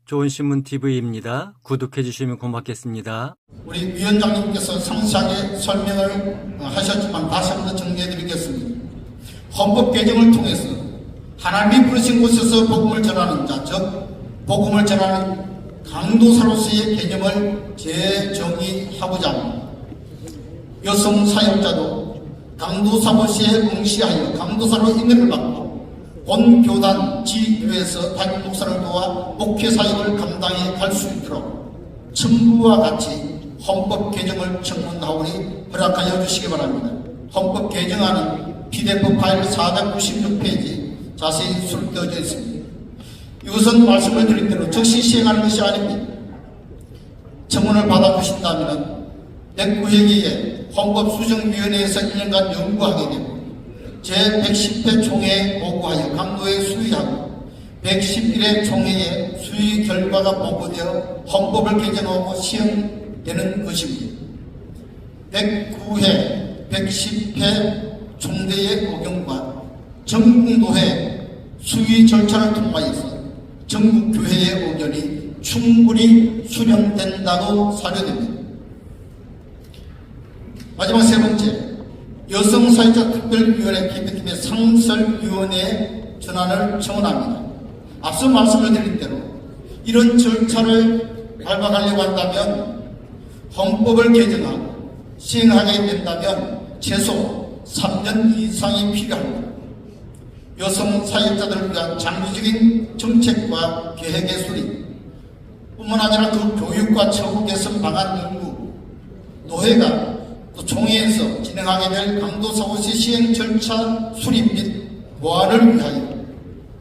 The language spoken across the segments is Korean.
좋은신문TV입니다. 구독해 주시면 고맙겠습니다. 우리 위원장님께서 상세하게 설명을 하셨지만 다시 한번 정리해 드리겠습니다. 헌법 개정을 통해서 하나님이 부르신 곳에서 복음을 전하는 자, 즉 복음을 전하는 강도사로서의 개념을 재정의하고자 합니다. 여성 사역자도 강도사로서에 응시하여 강도사로 인내를 받고 본 교단 지교에서 담임 목사를 도와 목회 사역을 감당해 갈 수 있도록 첨부와 같이 헌법 개정을 청문하오니 허락하여 주시기 바랍니다. 헌법 개정안은 PDF 파일 496페이지 자세히 수록되어져 있습니다. 이것은 말씀을 드린 대로 즉시 시행하는 것이 아닙니다. 청문을 받아주신다면 109회기에 헌법수정위원회에서 1년간 연구하게 되고 제110회 총회에 보고하여 강도에 수의하고 111회 총회에 수의 결과가 보고되어 헌법을 개정하고 시행되는 것입니다. 109회, 110회 총대의 의견과 전국노회 수의 절차를 통하여서 전국교회의 의견이 충분히 수렴된다고 사료됩니다. 마지막 세 번째, 여성사회자특별위원회 기획팀의 상설위원회에 전환을 청원합니다. 앞서 말씀을 드린 대로 이런 절차를 밟아가려고 한다면 헌법을 개정하고 시행하게 된다면 최소 3년 이상이 필요합니다. 여성사회자들을 위한 장기적인 정책과 계획의 수립 뿐만 아니라 그 교육과 처우 개선 방안 연구, 노회가 또 총회에서 진행하게 될 강도사고시 시행 절차 수립 및 보완을 위하여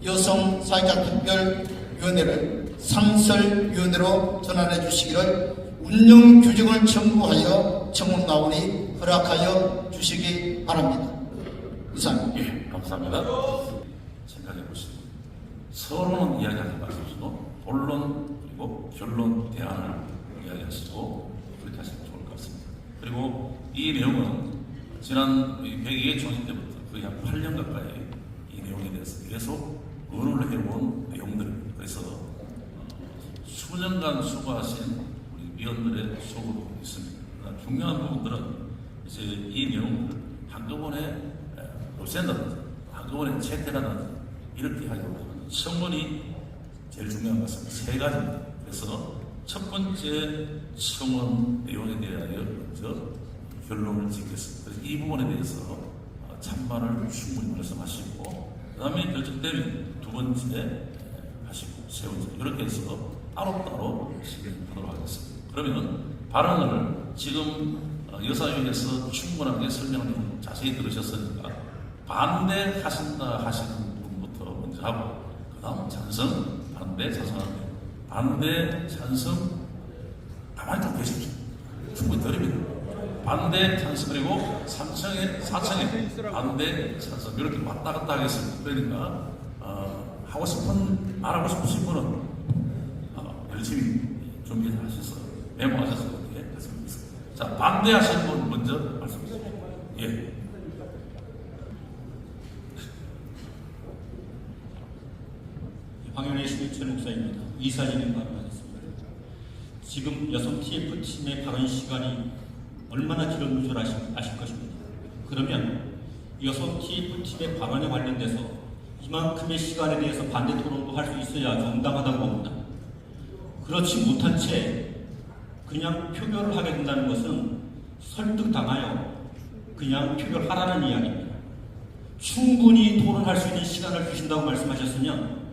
여성사회자특별위원회를 상설위원회로 전환해 주시기를 운영 규정을 첨부하여 청문나오니 허락하여 주시기 바랍니다. 이상입니다. 예, 감사합니다. 생각해 보시고 서로는 이야기하지 마시고 본론 그리고 결론 대안을 이야기하시고 그렇게 하시면 좋을 것 같습니다. 그리고 이 내용은 지난 102회 총회 때부터 거의 한 8년 가까이 이 내용에 대해서 계속 의논을 해온 내용들입니다. 그래서 수년간 수고하신 우리 위원들의 소고도 있습니다. 중요한 부분들은 이제 이 내용을 한꺼번에 없앤다든지 한꺼번에 채택한다든지 이렇게 하려고 하면 청문이 제일 중요한 것은 세 가지입니다. 그래서 첫 번째 청원 내용에 대하여 먼저 결론을 짓겠습니다. 그래서 이 부분에 대해서 찬반을 충분히 말씀하시고 그 다음에 결정되면 두 번째 하시고 세 번째 이렇게 해서 따로따로 진행하도록 하겠습니다. 그러면 발언을 지금 여사위에서 충분하게 설명을 자세히 들으셨으니까 반대하신다 하시는 분부터 먼저 하고 그 다음 찬성, 반대, 찬성합니다. 반대, 찬성 가만히 좀 계십시오. 충분히 드립니다. 반대, 찬성 그리고 3층에 4층에 반대, 찬성 이렇게 왔다 갔다 하겠습니다. 그러니까 하고 싶은 말하고 싶으신 분은 열심히 준비하셔서 메모하셔서 이렇게 말씀드리겠습니다. 자, 반대하시는 분 먼저 말씀해주세요. 예. 황현의 신일철 목사입니다. 이사진행 발언하겠습니다. 지금 여성 TF팀의 발언 시간이 얼마나 길었는 줄 아실 것입니다. 그러면 여성 TF팀의 발언에 관련돼서 이만큼의 시간에 대해서 반대 토론도 할 수 있어야 정당하다고 봅니다. 그렇지 못한 채 그냥 표결을 하게 된다는 것은 설득당하여 그냥 표결하라는 이야기입니다. 충분히 토론할 수 있는 시간을 주신다고 말씀하셨으면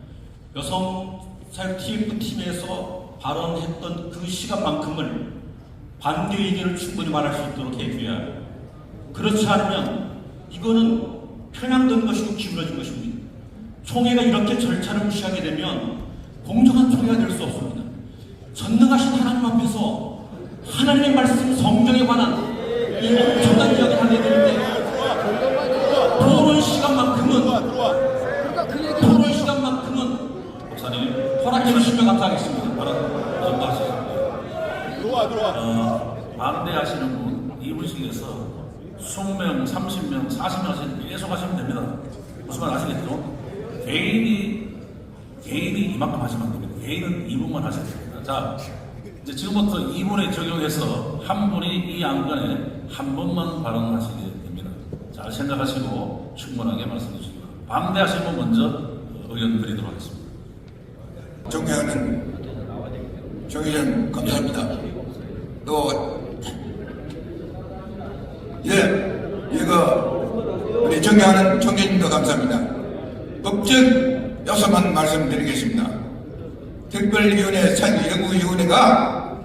여성사회 TF팀에서 발언했던 그 시간만큼을 반대 의견을 충분히 말할 수 있도록 해줘야 해요. 그렇지 않으면 이거는 편향된 것이고 기울어진 것입니다. 총회가 이렇게 절차를 무시하게 되면 공정한 총회가 될 수 없습니다. 전능하신 하나님 앞에서 하나님의 말씀 성경에 관한 이 엄청난 이야기를 하게 되는데 토론 시간만큼은 목사님 허락해 주시면 감사하겠습니다. 반대하시는 분 이분식에서 20명, 30명, 40명 계속 하시면 됩니다. 무슨 말 아시겠죠? 개인이 이만큼 하시면 안 됩니다. 개인은 2분만 하셔야 됩니다. 자, 이제 지금부터 2분에 적용해서 한 분이 이 안건에 한 번만 발언하시게 됩니다. 잘 생각하시고 충분하게 말씀해 주시기 바랍니다. 반대하시는 분 먼저 의견 드리도록 하겠습니다. 존경하는 정 의원 감사합니다. 이거 우리 존경하는 총재님도 감사합니다. 법적 요소만 말씀드리겠습니다. 특별위원회 연구위원회가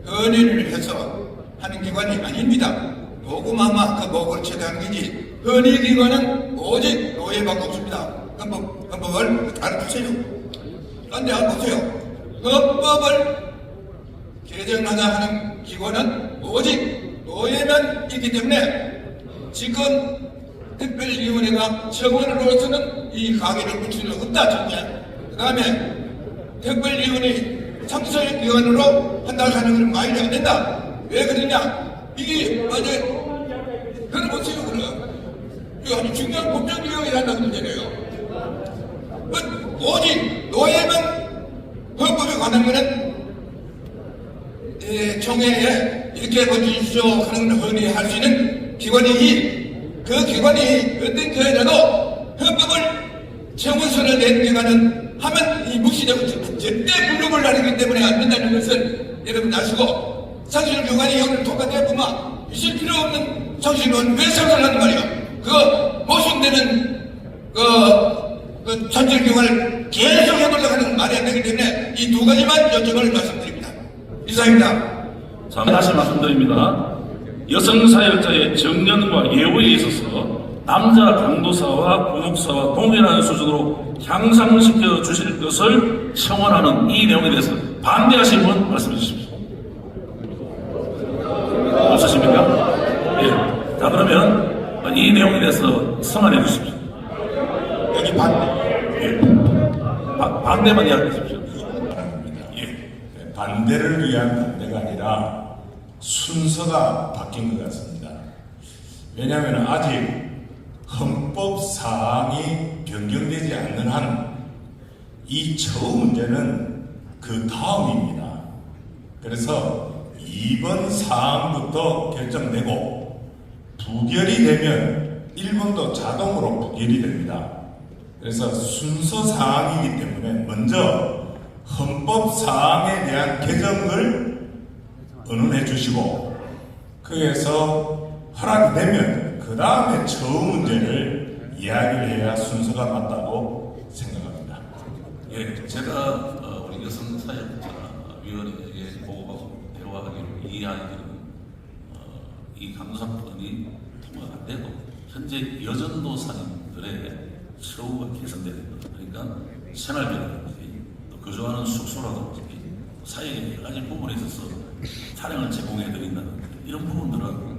헌의를 해서 하는 기관이 아닙니다. 도구마마 그 보고를 채택하는 거지. 헌의기관은 오직 노예밖에 없습니다. 헌법을 알아보세요. 그런데 알아보세요. 헌법을 개정하자 하는 기관은 오직 노예만 있기 때문에 지금 특별위원회가 청원으로서는 이 가계를 붙일 수 없다. 정말. 그 다음에 특별위원회 참석위원으로 한다고 하는 건 말이 안 된다. 왜 그러냐? 이게 어제 들어보세요. 그럼 이거 아주 중요한 법적 위원회라는 문제네요. 오직 노예만 헌법에 관한 거는 총회에 이렇게 해주십시오 하는 헌의할 수 있는 기관이지, 그 기관이 어떤 교회라도 헌법을 청원서를 낸 기관은 하면 이 묵시되고 절대 불법을 나르기 때문에 안 된다는 것을 여러분 아시고, 상실교관이 오늘 똑같아 보면 있을 필요 없는 상실교관은 왜 상실하는 말이야. 그 모순되는 그 상실교관을 계속 해보려고 하는 말이 안 되기 때문에 이 두 가지만 요청을 말씀드립니다. 이상입니다. 자, 다시 말씀드립니다. 여성사역자의 정년과 예우에 있어서 남자 강도사와 부목사와 동일한 수준으로 향상시켜 주실 것을 청원하는 이 내용에 대해서 반대하신 분 말씀해 주십시오. 없으십니까? 예. 자, 그러면 이 내용에 대해서 성안해 주십시오. 여기 반대. 예. 반대만 이야기해 주십시오. 예. 반대를 위한 반대가 아니라 순서가 바뀐 것 같습니다. 왜냐하면 아직 헌법 사항이 변경되지 않는 한 이 처우 문제는 그 다음입니다. 그래서 2번 사항부터 결정되고 부결이 되면 1번도 자동으로 부결이 됩니다. 그래서 순서 사항이기 때문에 먼저 헌법 사항에 대한 개정을 의논해 주시고, 거기에서 허락이 되면 그 다음에 처우 문제를 이야기를 해야 순서가 맞다고 생각합니다. 예, 제가 우리 여성사역자위원회에게 보고받고 대화하기로 이해하기로는 이 강도사건이 통과가 안 돼도 현재 여전도사님들의 처우가 개선돼야 됩니다. 그러니까 생활비라든지 또 거주하는 숙소라든지 사역의 여러 가지 부분에 있어서 차량을 제공해 드린다든지 이런 부분들은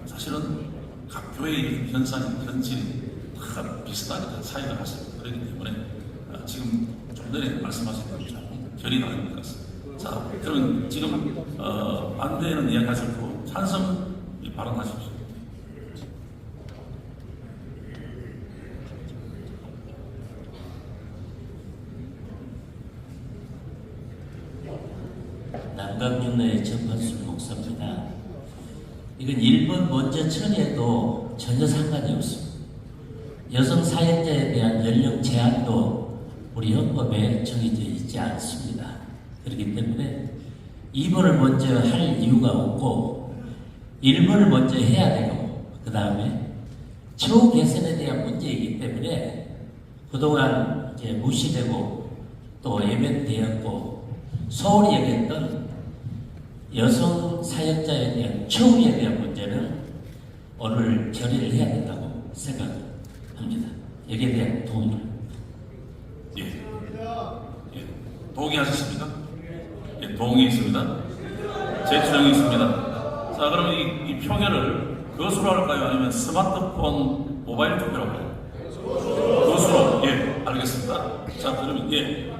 사실은 각 교회의 현실이 다 비슷하게 사역을 하십니다. 그렇기 때문에 지금 좀 전에 말씀하신 것처럼 조금 결이 나는 것 같습니다. 자, 그러면 지금 반대는 이야기하셨고 찬성 발언하십시오. 남강윤회 정관순 목사입니다. 이건 1번 먼저 처리해도 전혀 상관이 없습니다. 여성 사역자에 대한 연령 제한도 우리 헌법에 정해져 있지 않습니다. 그렇기 때문에 2번을 먼저 할 이유가 없고 1번을 먼저 해야 되고, 그 다음에 처우 개선에 대한 문제이기 때문에 그동안 이제 무시되고 또 외면되었고 소홀히 여겼던 여성 사역자에 대한 처우에 대한 문제는 오늘 결의를 해야 된다고 생각합니다. 여기에 대한 동의를. 예. 예. 동의하셨습니까? 예, 동의했습니다. 제 주장이 있습니다. 자, 그러면 이 표결을 거수로 할까요? 아니면 스마트폰 모바일 투표로 할까요? 거수로. 예, 알겠습니다. 자, 그러면 예.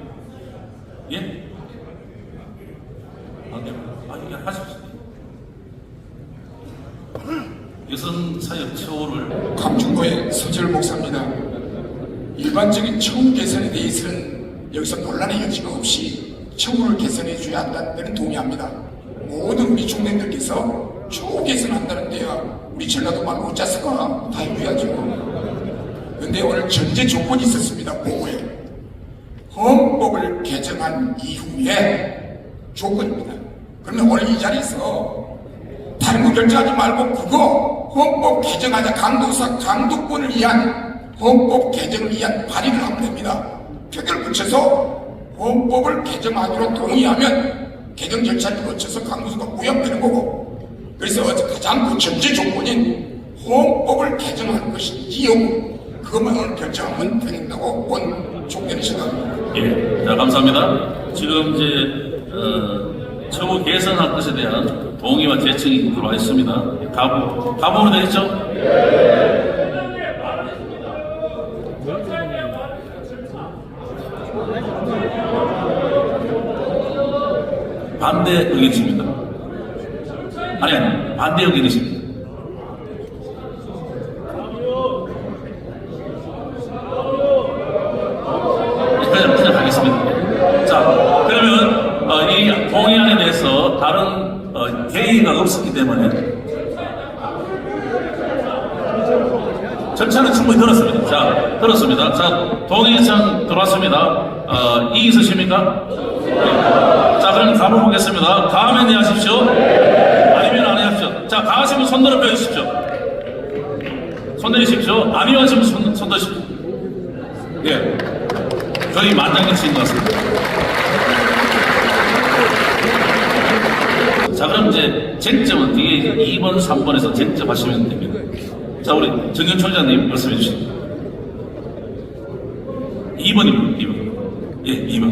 예? 예, 하십시오. 여성 사역 처우를 광중도의 서절 목사입니다. 일반적인 처우 개선에 대해서는 여기서 논란의 여지가 없이 처우를 개선해 줘야 한다는 데는 동의합니다. 모든 우리 총장들께서 쭉 개선한다는 데야 우리 전라도 말 못 짰을까 다 해줘야죠. 근데 오늘 전제 조건이 있었습니다. 보고에 헌법을 개정한 이후에 조건입니다. 그러면 오늘 이 자리에서 다른 거 결정하지 말고 그거 헌법 개정하자, 강도권을 위한 헌법 개정을 위한 발의를 하면 됩니다. 표결을 붙여서 헌법을 개정하기로 동의하면 개정 절차를 거쳐서 강도수가 부여되는 거고, 그래서 가장 그 전제 조건인 헌법을 개정하는 것인지 여부 그것만 오늘 결정하면 된다고 본 총대는 생각합니다. 예, 자, 감사합니다. 지금 이제 처우 개선할 것에 대한 동의와 제청이 들어와 있습니다. 가부로 되겠죠? 반대 의견 있습니다. 아니, 반대 의견 있습니다. 그냥 하겠습니다. 자, 그러면 이 동의안에 대해서 다른 개의가 없었기 때문에 절차는 충분히 들었습니다. 자, 들었습니다. 자, 동의 요청 들어왔습니다. 이의 있으십니까? 네. 자, 그럼 가보겠습니다. 가면 네 하십시오. 아니면 안 하십시오. 자, 가시면 손 들어 펴주십시오. 손 내리십시오. 아니면 하시면 손 드십시오. 예. 저희 만장일치인 것 같습니다. 자, 그럼 이제 쟁점은 뒤에 2번, 3번에서 쟁점하시면 됩니다. 자, 우리 정현 총장님 말씀해 주시죠. 2번입니다. 2번. 예, 2번.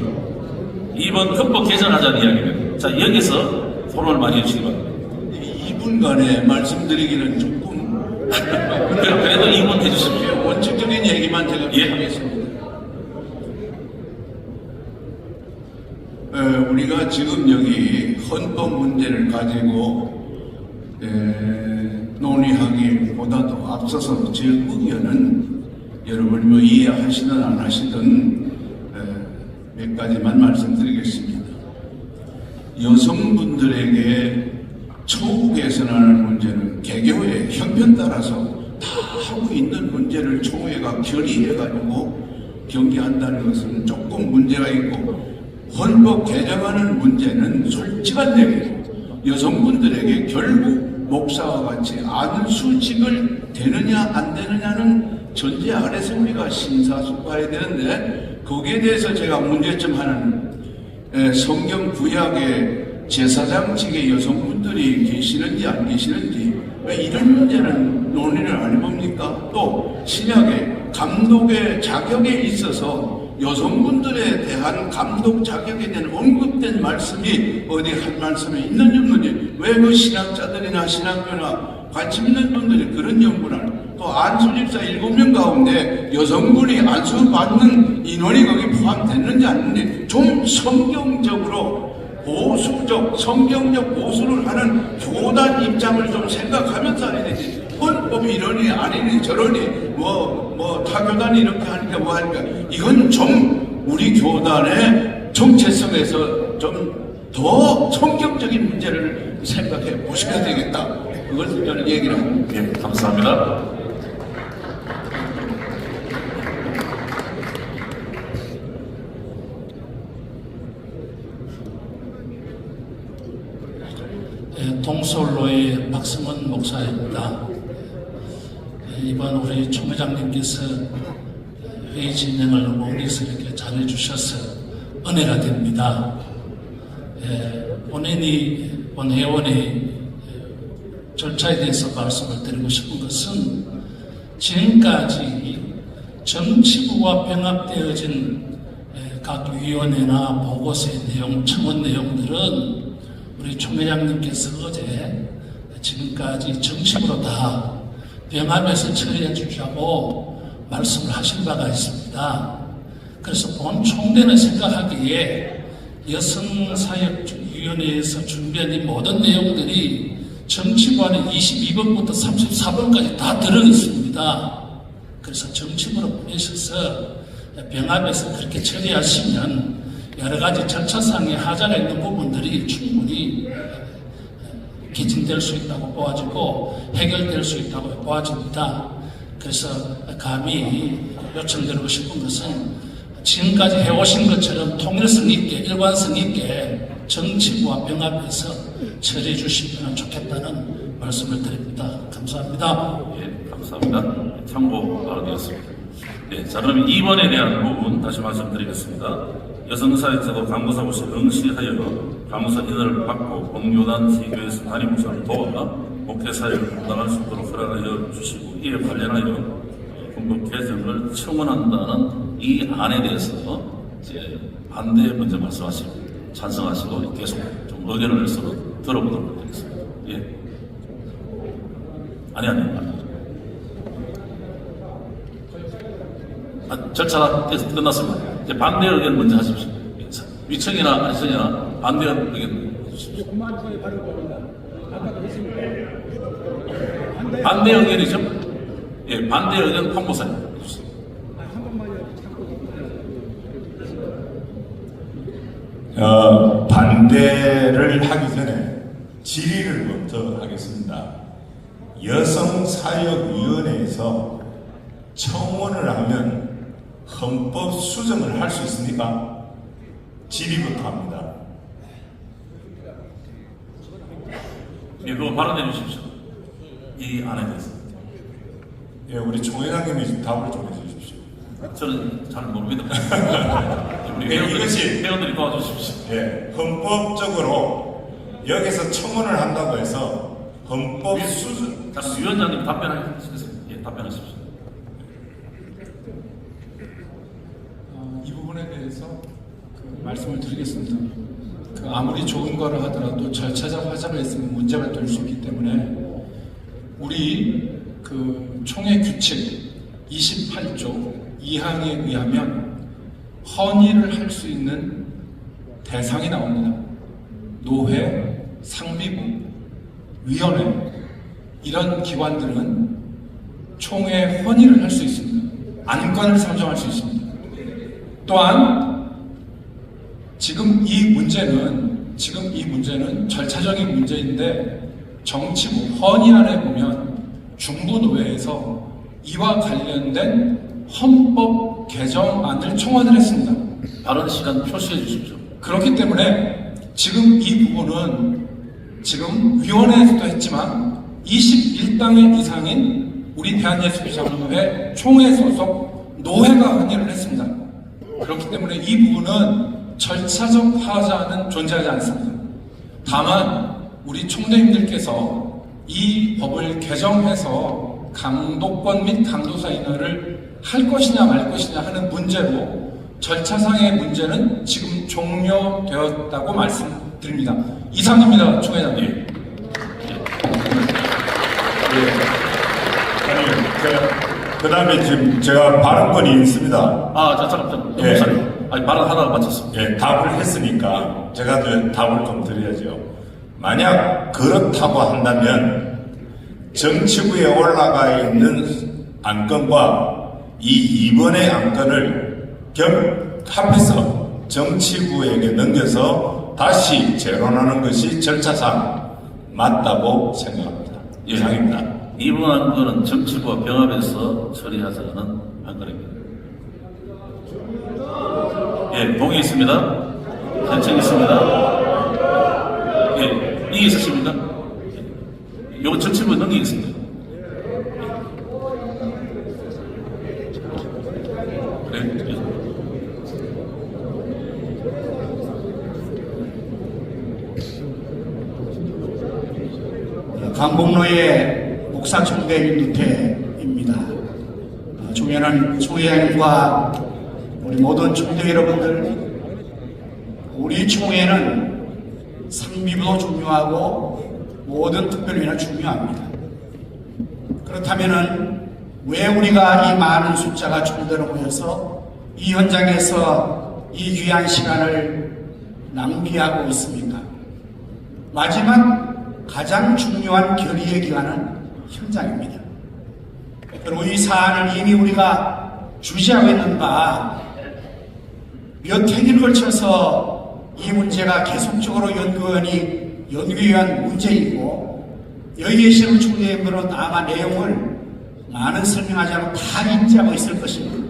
2번 헌법 개정하자는 이야기입니다. 자, 여기서 토론을 많이 해주시기 바랍니다. 2분간에 말씀드리기는 조금 그래도 2번 해주십시오. 원칙적인 얘기만 제가 예. 하겠습니다. 우리가 지금 여기 헌법 문제를 가지고 논의하기보다도 앞서서 제 의견은 여러분이 뭐 이해하시든 안 하시든 몇 가지만 말씀드리겠습니다. 여성분들에게 처우 개선하는 문제는 개교의 형편 따라서 다 하고 있는 문제를 총회가 결의해가지고 경기한다는 것은 조금 문제가 있고, 헌법 개정하는 문제는 솔직한 얘기예요. 여성분들에게 결국 목사와 같이 안수직을 되느냐 안 되느냐는 전제 아래서 우리가 심사숙고해야 되는데, 거기에 대해서 제가 문제점 하나는 성경 구약의 제사장직의 여성분들이 계시는지 안 계시는지 왜 이런 문제는 논의를 안 해봅니까? 또 신약의 감독의 자격에 있어서 여성분들에 대한 감독 자격에 대한 언급된 말씀이 어디 한 말씀에 있는지 없는지, 왜 그 신학자들이나 신학교나 관심 있는 분들이 그런 연구를, 또 안수집사 7명 가운데 여성분이 안수받는 인원이 거기 포함됐는지 안 했는지 좀 성경적으로 보수적, 성경적 보수를 하는 교단 입장을 좀 생각하면서 해야 되지. 헌법이 이러니 아니니 저러니 타교단이 이렇게 하니까 뭐 하니까, 이건 좀 우리 교단의 정체성에서 좀 더 성경적인 문제를 생각해 보셔야 되겠다. 그것을 저는 얘기를 합니다. 예, 감사합니다. 동서울로의 박승원 목사입니다. 이번 우리 총회장님께서 회의 진행을 목에서 이렇게 잘해주셔서 은혜가 됩니다. 본회의원의 절차에 대해서 말씀을 드리고 싶은 것은, 지금까지 정치부와 병합되어진 각 위원회나 보고서의 내용, 청원 내용들은 우리 총회장님께서 어제 지금까지 정식으로 다 병합해서 처리해 주자고 말씀을 하신 바가 있습니다. 그래서 본 총대는 생각하기에 여성사역위원회에서 준비한 이 모든 내용들이 정치부안에 22번부터 34번까지 다 들어있습니다. 그래서 정치부로 보내셔서 병합에서 그렇게 처리하시면 여러 가지 절차상의 하자가 있는 부분들이 충분히 개진될 수 있다고 보아지고 해결될 수 있다고 보아집니다. 그래서 감히 요청드리고 싶은 것은 지금까지 해오신 것처럼 통일성 있게 일관성 있게 정치부와 병합해서 처리해 주시면 좋겠다는 말씀을 드립니다. 감사합니다. 예, 감사합니다. 참고 바라겠습니다. 예, 자, 그럼 2번에 대한 부분 다시 말씀드리겠습니다. 여성사회에서도 강도사무소 응시하여 강도사 인원을 받고 공교단 지교에서 담임목사를 도와 목회사역을 감당할 수 있도록 허락하여 주시고 이에 관련하여 헌법 개정을 청원한다는 이 안에 대해서 이제 반대 먼저 말씀하시고 찬성하시고 계속 좀 의견을 서로 들어보도록 하겠습니다. 예. 아니. 절차가 끝났습니다. 이제 반대 의견 먼저 하십시오. 위청이나 안청이나 반대 의견 해주십시오. 반대 의견이죠? 예, 반대 의견 황보사님 해주세요. 반대를 하기 전에 질의를 먼저 하겠습니다. 여성사역위원회에서 청원을 하면 헌법 수정을 할 수 있습니까? 질의부터 합니다. 예, 그거 발언해 주십시오. 이 안에 대해서. 예, 우리 총회장님이 답을 좀 해주십시오. 저는 잘 모릅니다. 우리 예, 이것이 회원들이 도와주십시오. 예, 헌법적으로 여기서 청원을 한다고 해서 헌법 수준 위원장님 답변하시겠어요? 예, 답변하십시오. 이 부분에 대해서 말씀을 드리겠습니다. 아무리 좋은 거를 하더라도 절차적 하자가 있으면 문제가 될 수 있기 때문에 우리 총회 규칙 28조 2항에 의하면 헌의를 할 수 있는 대상이 나옵니다. 노회, 상비부, 위원회 이런 기관들은 총회 헌의를 할 수 있습니다. 안건을 상정할 수 있습니다. 또한 지금 이 문제는 절차적인 문제인데 정치부 헌의안에 보면 중부노회에서 이와 관련된 헌법 개정안을 청원을 했습니다. 발언 시간 표시해 주십시오. 그렇기 때문에 지금 이 부분은 지금 위원회에서도 했지만 21당의 이상인 우리 대한예수교장로회 총회 소속 노회가 헌의를 했습니다. 그렇기 때문에 이 부분은 절차적 하자는 존재하지 않습니다. 다만 우리 총대님들께서 이 법을 개정해서 강도권 및 강도사 인하를 할 것이냐 말 것이냐 하는 문제로 절차상의 문제는 지금 종료되었다고 말씀드립니다. 이상입니다, 총회장님. 그 다음에 지금 제가 발언권이 있습니다. 잠깐. 예. 발언 하나 마쳤습니다. 예, 답을 했으니까 제가 답을 좀 드려야죠. 만약 그렇다고 한다면 정치부에 올라가 있는 안건과 이 2번의 안건을 합해서 정치부에게 넘겨서 다시 재론하는 것이 절차상 맞다고 생각합니다. 이상입니다. 이번 안건은 정치부와 병합해서 처리하자는 안건입니다. 예, 동의 있습니다. 신청 있습니다. 예, 이게 있으십니까? 요거 정치부에 넘기겠습니다. 예. 강북로의 목사총대 윤두태입니다. 존경하는 총회장님과 우리 모든 총대 여러분들, 우리 총회는 상비부도 중요하고 모든 특별위는 중요합니다. 그렇다면은 왜 우리가 이 많은 숫자가 총대로 모여서 이 현장에서 이 귀한 시간을 낭비하고 있습니까? 마지막 가장 중요한 결의의 기관은 현장입니다. 그리고 이 사안을 이미 우리가 주시하고 있는 바 몇 회기를 걸쳐서 이 문제가 계속적으로 연구위한 문제이고 여기 계시는 총재님들은 아마 내용을 많은 설명하지 않고 다 인지하고 있을 것입니다.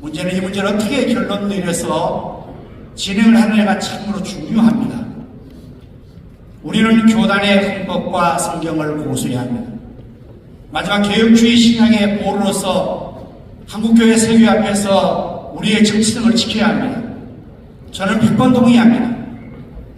문제는 이 문제를 어떻게 결론 내려서 진행을 하느냐가 참으로 중요합니다. 우리는 교단의 헌법과 성경을 고수해야 합니다. 마지막 개혁주의 신앙의 보루로서 한국교회 세계 앞에서 우리의 정체성을 지켜야 합니다. 저는 100번 동의합니다.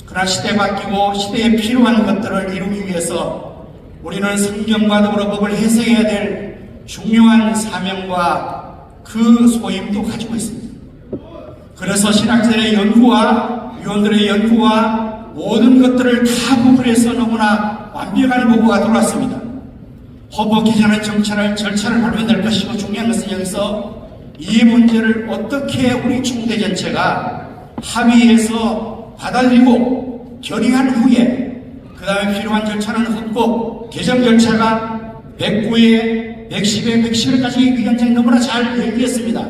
그러나 시대가 바뀌고 시대에 필요한 것들을 이루기 위해서 우리는 성경과 더불어 법을 해석해야 될 중요한 사명과 그 소임도 가지고 있습니다. 그래서 신학자의 연구와 위원들의 연구와 모든 것들을 다 부분해서 너무나 완벽한 보고가 들어왔습니다. 헌법 개정의 절차를 밟아야 될 것이고 중요한 것은 여기서 이 문제를 어떻게 우리 총대 전체가 합의해서 받아들이고 결의한 후에 그 다음에 필요한 절차는 헌법 개정 절차가 109회, 110회, 111회까지 위원장이 너무나 잘 얘기했습니다.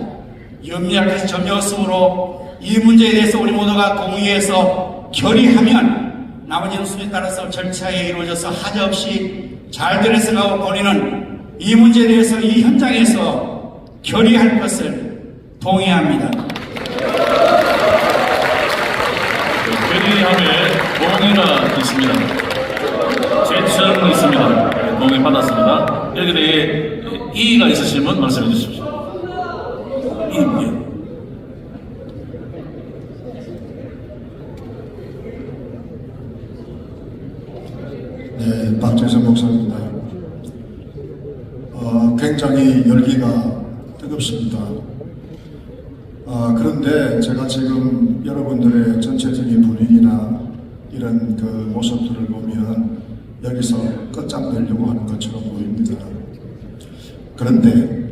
염려할 것이 전혀 없으므로 이 문제에 대해서 우리 모두가 동의해서 결의하면 나머지 순서에 따라서 절차에 이루어져서 하자없이 잘 될 생각하고 본인은 이 문제에 대해서 이 현장에서 결의할 것을 동의합니다. 결의함에 동의가 있습니다. 제청이 있습니다. 동의 받았습니다. 여기에 대해 이의가 있으시면 말씀해 주십시오. 이의요. 네, 박재선 목사입니다. 굉장히 열기가 뜨겁습니다. 그런데 제가 지금 여러분들의 전체적인 분위기나 이런 그 모습들을 보면 여기서 끝장내려고 하는 것처럼 보입니다. 그런데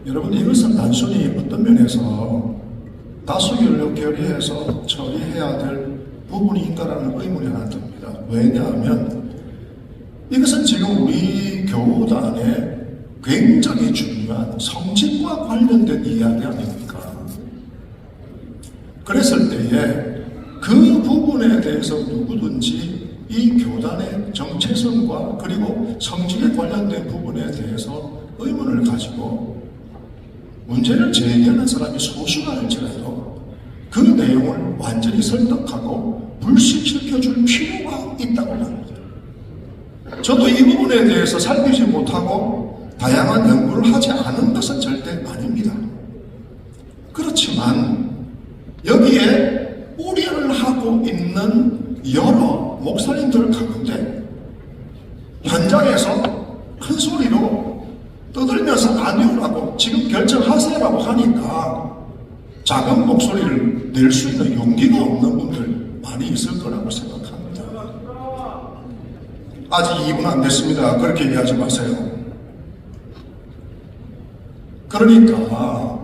여러분 이것은 단순히 어떤 면에서 다수결로 결의해서 처리해야 될 부분인가라는 의문이 하나 듭니다. 왜냐하면 이것은 지금 우리 교단에 굉장히 중요한 성직과 관련된 이야기 아닙니까? 그랬을 때에 그 부분에 대해서 누구든지 이 교단의 정체성과 그리고 성직에 관련된 부분에 대해서 의문을 가지고 문제를 제기하는 사람이 소수가 할지라도 그 내용을 완전히 설득하고 불식시켜줄 필요가 있다고 합니다. 저도 이 부분에 대해서 살피지 못하고 다양한 연구를 하지 않은 것은 절대 아닙니다. 그렇지만 여기에 우려를 하고 있는 여러 목사님들 가운데 현장에서 큰 소리로 떠들면서 아니오라고 지금 결정하세요라고 하니까 작은 목소리를 낼 수 있는 용기가 없는 분들 많이 있을 거라고 생각합니다. 아직 2분 안 됐습니다. 그렇게 얘기하지 마세요. 그러니까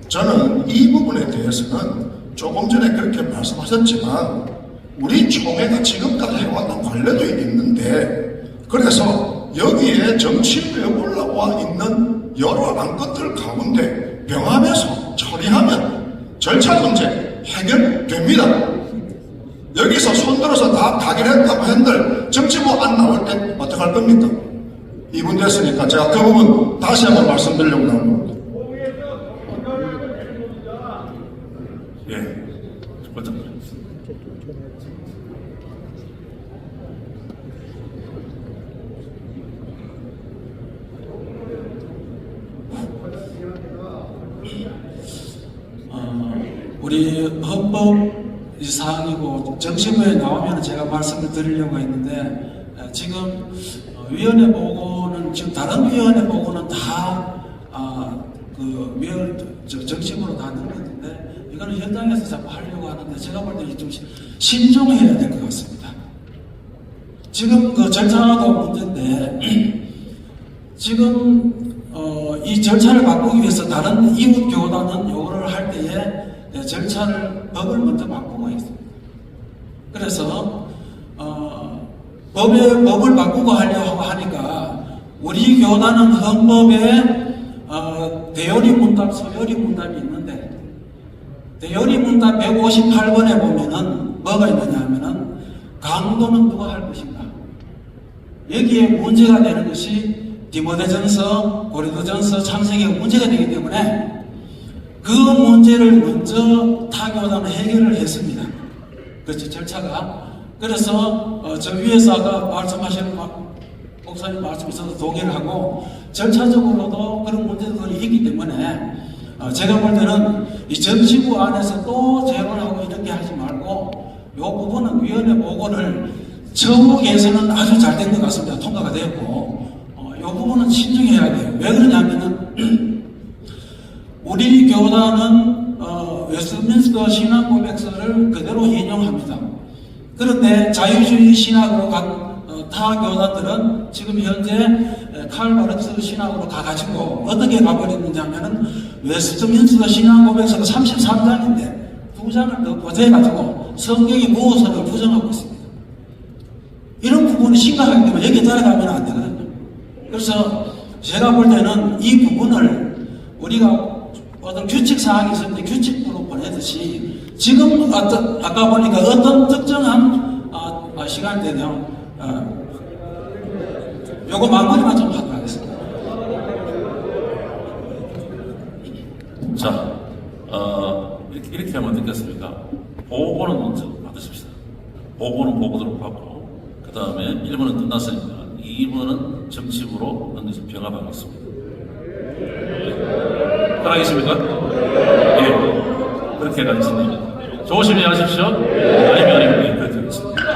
저는 이 부분에 대해서는 조금 전에 그렇게 말씀하셨지만 우리 총회가 지금까지 해왔던 관례도 있는데 그래서 여기에 정치부에 올라와 있는 여러 안건들 가운데 병합해서 처리하면 절차 문제 해결됩니다. 여기서 손들어서 다 타결했다고 한들 정치부 안 나올 때 어떡할 겁니까? 2분 됐으니까 제가 그 부분 다시 한번 말씀드리려고 나온 겁니다. 예. 첫 번째. 우리 헌법 사항이고 정치부에 나오면 제가 말씀을 드리려고 했는데 지금 위원회 보고는 지금 다른 위원회 보고는 다 정치부로 다 넘겼는데 이거는 현장에서 자꾸 하려고 하는데 제가 볼 때 좀 신중해야 될 것 같습니다. 지금 그 절차도 문제인데 지금 이 절차를 바꾸기 위해서 다른 이웃 교단은 요구를 할 때에 법을 먼저 바꾸고 있습니다. 그래서 법을 바꾸고 하려고 하니까 우리 교단은 헌법에 대요리 문답, 서요리 문답이 있는데 요리문답 158번에 보면은 뭐가 있느냐 하면은 강도는 누가 할 것인가. 여기에 문제가 되는 것이 디모데전서, 고린도전서, 창세기가 문제가 되기 때문에 그 문제를 먼저 타교단은 해결을 했습니다. 그렇죠, 절차가. 그래서 저 위에서 아까 말씀하신 목사님 말씀에서도 동의를 하고 절차적으로도 그런 문제들이 있기 때문에 제가 볼 때는 이 정치부 안에서 또 재론을 하고 이렇게 하지 말고 이 부분은 위원회 보고를 처우에서는 아주 잘 된 것 같습니다. 통과가 되었고 이 부분은 신중해야 돼요. 왜 그러냐면은 우리 교단은 웨스트민스터 신학 고백서를 그대로 인용합니다. 그런데 자유주의 신학으로 간 타 교단들은 지금 현재 칼 마르크스 신학으로 가가지고 어떻게 가버리는지 하면은 웨스트민스터 신학 고백서가 33장인데 2장을 더 보태가지고 성경의 무엇을 부정하고 있습니다. 이런 부분이 심각하기 때문에 여기에 따라가면 안 되거든요. 그래서 제가 볼 때는 이 부분을 우리가 어떤 규칙 사항이 있을 때 규칙으로 보내듯이 지금 아까 보니까 어떤 특정한 시간대요. 요거 마무리만 좀 하도록 하겠습니다. 자, 이렇게 하면 어떻겠습니까? 보고는 먼저 받으십시다. 보고는 보고대로 받고, 그 다음에 1번은 끝났으니까 2번은 정치부로 넘겨서 병합하겠습니다. 따라하겠습니까? 예. 그렇게 가겠습니다. 조심히 하십시오. 아니면 그렇게 하겠습니다.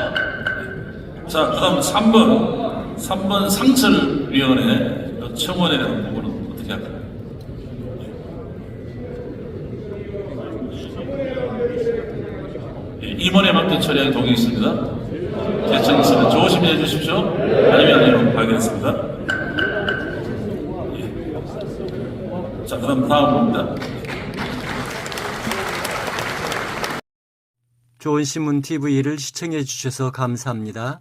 자, 그 다음 3번 상철위원회 청원에 대한 부분은 어떻게 할까요? 예, 임원에 맡긴 처리하기 동의 있습니다. 제청 있으면 조심히 해주십시오. 아니면 발견했습니다. 예. 자, 그 다음 다음입니다. 좋은 신문 TV를 시청해 주셔서 감사합니다.